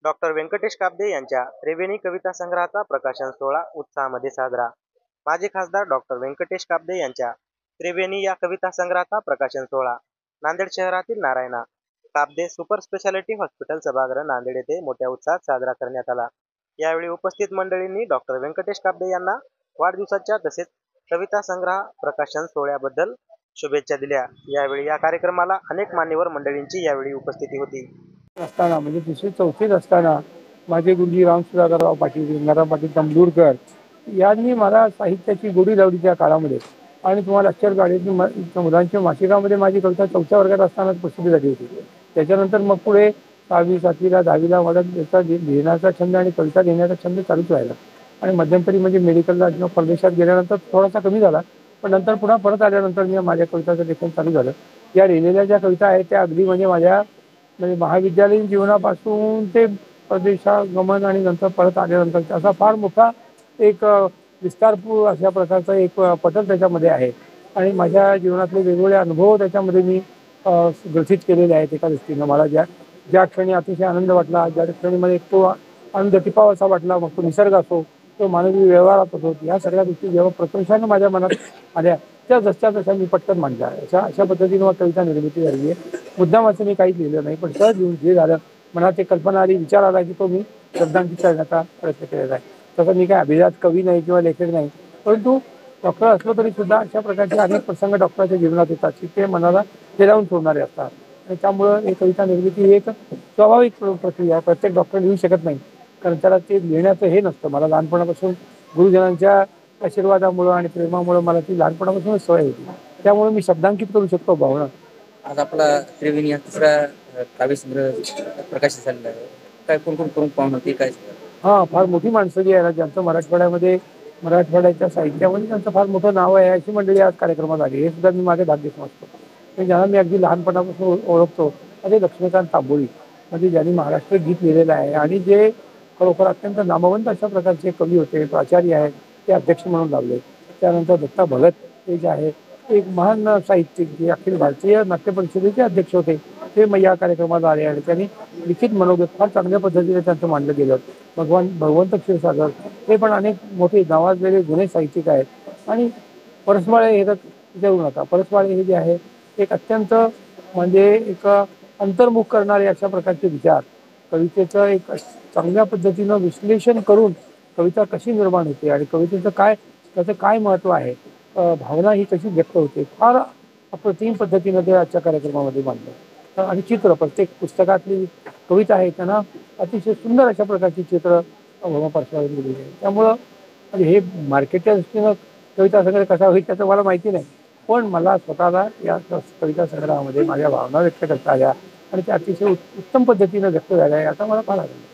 Doctor Venkatesh Kabde यांच्या त्रिवेणी कविता संग्रहाचा प्रकाशन सोहळा उत्साहामध्ये साजरा. माजी खासदार डॉक्टर व्यंकटेश काब्दे यांच्या त्रिवेणी या कविता संग्रहाचा प्रकाशन सोहळा नांदेड शहरातील Narayana Kabde super speciality hospital सभागृह नांदेड येथे मोठ्या उत्साहात साजरा करण्यात आला. यावेळी उपस्थित मंडळींनी डॉक्टर व्यंकटेश काब्दे यांना वाढदिवसाच्या तसेच कविता संग्रह प्रकाशन सोहळ्याबद्दल शुभेच्छा दिल्या. यावेळी या कार्यक्रमाला अनेक मान्यवर मंडळींची यावेळी उपस्थिती होती. असताना म्हणजे दुसरी चौथीत असताना माझे गुरुजी रामसुधाकरराव पाटील, गंगाराम पाटील तंबूरकर यांनी मला साहित्याची गोडी लावली त्या काळामध्ये. आणि तुम्हाला लक्षात काढेल की मुलांच्या मासिकामध्ये माझी कविता 4थ्या वर्गात असतानाच प्रसिद्ध झाली होती. त्याच्यानंतर मग पुढे 6वी 7वीला 10वीला मला त्याचा लिहिण्याचा छंद आणि कविता लिहिण्याचा छंद चालूच राहिला. आणि मध्यंतरी म्हणजे मेडिकलला किंवा परदेशात गेल्यानंतर थोडासा कमी झाला, पण नंतर पुन्हा परत आल्यानंतर मी माझ्या कविताचं लेखन चालू झालं. या लिहिलेल्या ज्या कविता आहेत त्या अगदी म्हणजे महाविद्यालयीन जीवनापासून ते परदेशागमन आणि नंतर परत आल्यानंतर असा फार मोठा एक विस्तारपूर अशा प्रकारचा एक पटल त्याच्यामध्ये आहे. आणि माझ्या जीवनातले वेगवेगळे अनुभव त्याच्यामध्ये मी ग्रथित केलेले आहेत. एका दृष्टीनं मला ज्या ज्या क्षणी अतिशय आनंद वाटला, ज्या क्षणी मला एक तो आनंद टिपावासा वाटला, मग तो निसर्ग असो, तो मानवी व्यवहारात असो, या सगळ्या गोष्टी जेव्हा प्रकर्षानं माझ्या मनात आल्या त्या जसच्या तशा मी पटकन मांडल्या. अशा पद्धतीनं कविता निर्मिती झाली आहे. मुद्दामाचं मी काहीच लिहिलं नाही, पण सहज लिहून जे झालं मनात एक कल्पना आली, विचार आला की तो मी शब्दांकित करण्याचा प्रयत्न केलेला आहे. तसं मी काय अभिजात कवी नाही किंवा लेखक नाही, परंतु डॉक्टर असलो तरी सुद्धा अशा प्रकारचे अनेक प्रसंग डॉक्टराच्या जीवनात येतात की ते मनाला हेलावून सोडणारे असतात. आणि त्यामुळं ही कविता निर्मिती ही एक स्वाभाविक प्रक्रिया आहे. प्रत्येक डॉक्टर लिहू शकत नाही, कारण त्याला ते लिहिण्याचं हे नसतं. मला लहानपणापासून गुरुजनांच्या आशीर्वादामुळं आणि प्रेमामुळं मला ती लहानपणापासूनच सवय होती. त्यामुळे मी शब्दांकित करू शकतो भावना. आज आपला त्रिवेणी हा तिसरा काव्यसंग्रह प्रकाशित झालेला आहे. काय कोण कोण प्रमुख पाहुणे होते, काय हां, फार मोठी माणसं जी आहे ना, ज्यांचं मराठवाड्याच्या साहित्यामध्ये त्यांचं फार मोठं नाव आहे, अशी मंडळी आज कार्यक्रमात आली. हे सुद्धा मी माझे भाग्य समजतो. पण ज्यांना मी अगदी लहानपणापासून ओळखतो असे लक्ष्मीकांत तांबोळी, म्हणजे ज्यांनी महाराष्ट्र गीत लिहिलेलं आहे आणि जे खरोखर अत्यंत नामवंत अशा प्रकारचे कवी होते, प्राचार्य आहेत, ते अध्यक्ष म्हणून लावले. त्यानंतर दत्ता भगत हे जे आहे एक महान साहित्यिक, जे अखिल भारतीय नाट्य परिषदेचे अध्यक्ष होते, ते मग या कार्यक्रमात आले आणि त्यांनी लिखित मनोगत फार चांगल्या पद्धतीने त्यांचं मांडलं गेलं. भगवंत क्षीरसागर हे पण अनेक मोठे नावाजलेले जुने साहित्यिक आहेत. आणि परसबाळे हे तर विचारू नका. परसबाळे हे जे आहे एक अत्यंत म्हणजे एक अंतर्मुख करणारे अशा प्रकारचे विचार, कवितेचं एक चांगल्या पद्धतीनं विश्लेषण करून कविता कशी निर्माण होते आणि कवितेचं त्याचं काय महत्त्व आहे, भावना ही कशी व्यक्त होते, फार अप्रतिम पद्धतीनं ते आजच्या कार्यक्रमामध्ये मांडलं. आणि चित्र प्रत्येक पुस्तकातली कविता आहे त्यांना अतिशय सुंदर अशा प्रकारची चित्र परसबाळेंनी दिलेली आहे. त्यामुळं म्हणजे हे मार्केटच्या दृष्टीनं कविता संग्रह कसा होईल त्याचं मला माहिती नाही, पण मला स्वतःला या कविता संग्रहामध्ये माझ्या भावना व्यक्त करता आल्या आणि त्या अतिशय उत्तम पद्धतीनं व्यक्त झाल्या याचा मला फार आनंद.